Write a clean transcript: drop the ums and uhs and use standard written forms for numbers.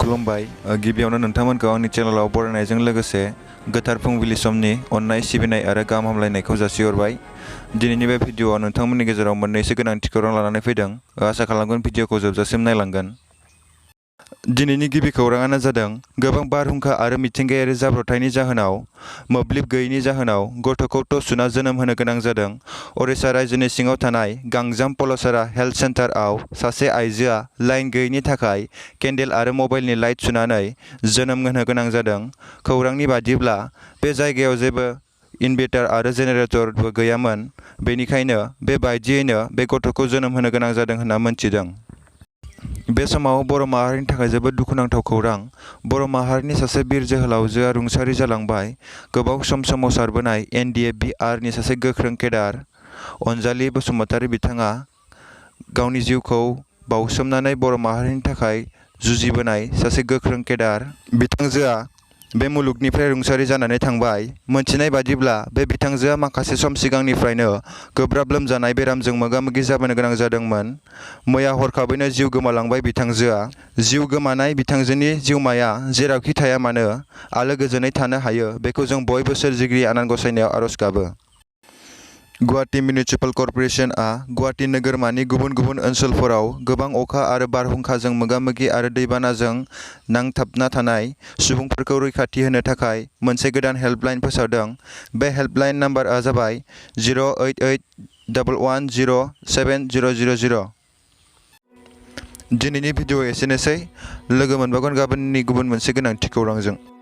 खुलुमबाय गिबियावनो नोंथांमोनखौ आंनि चेनेलाव बरायनायजों लोगोसे गोथार फुंबिलि समनि अननाय सिबिनाय आरो गाहाम हामलायनायखौ जासिहरबाय। दिनैनि बे भिडिअ'आव नोंथांमोननि गेजेराव मोननैसो गोनांथि खौरां लानानै फैदों। आसा खालामगोन भिडिअ'खौ जोबजासिम नायलांगोन। दिनैनि गिबि खौराङानो जादों गोबां बारहुंखा आरो मिथिंगायारि जाब्रबथायनि जाहोनाव मोब्लिब गैयैनि जाहोनाव गथ'खौ टसुना जोनोम होनो गोनां जादों। ओडिशा रायजोनि सिङाव थानाय गांजाम पलसारा हेल्थ सेन्टारआव सासे आइजोआ लाइन गैयैनि थाखाय केन्डेल आरो मबाइलनि लाइट सुनानै जोनोम होनो गोनां जादों। खौरांनि बादिब्ला बे जायगायाव जेबो इनभार्टार आरो जेनेरेटरबो गैयामोन, बेनिखायनो बेबायदियैनो बे गथ'खौ जोनोम होनो गोनां जादों होनना मिथिदों। बे समाव बर' माहारिनि थाखाय जोबोद दुखुनांथाव खौरां। बर' माहारिनि सासे बिर जोहोलावजोआ रुंसारि जालांबाय। गोबाव सम सोमावसारबोनाय NDFB-Rनि सासे गोख्रों केडार अनजालि बसुमतारी बिथाङा गावनि जिउखौ बाउसोमनानै बर' माहारिनि थाखाय जुजिबोनाय सासे गोख्रों केडार। बिथांजोआ बे मुलुगनिफ्राय रुंसारि जानानै थांबाय। मोनथिनाय बादिब्ला बे बिथांजोआ माखासे सम सिगांनिफ्रायनो गोब्राब लोमजानाय बेरामजों मोगा-मोगि जाबोनो गोनां जादोंमोन। मैया हरखाबैनो जिउ गोमालांबाय बिथांजोआ। जिउ गोमानाय बिथांजोनि जिउमाया जेरावखि थाया मानो आलो गोजोनै थानो हायो, बेखौ जों बयबो सोरजिगिरि आनान गसाइनायाव आरज गाबो। गुवाहाटी मिउनिसिपाल कर्परेसनआ गुवाहाटी नोगोरमानि गुबुन गुबुन ओनसोलफोराव गोबां अखा आरो बारहुंखाजों मोगा-मोगि आरो दैबानाजों नांथाबना थानाय सुबुंफोरखौ रैखाथि होनो थाखाय मोनसे गोदान हेल्पलाइन फोसावदों। बे हेल्पलाइन नाम्बारआ जाबाय 08811070000। दिनैनि भिडिअ' एसेनोसै। लोगो मोनबावगोन गाबोननि गुबुन मोनसे गोनांथि खौरांजों।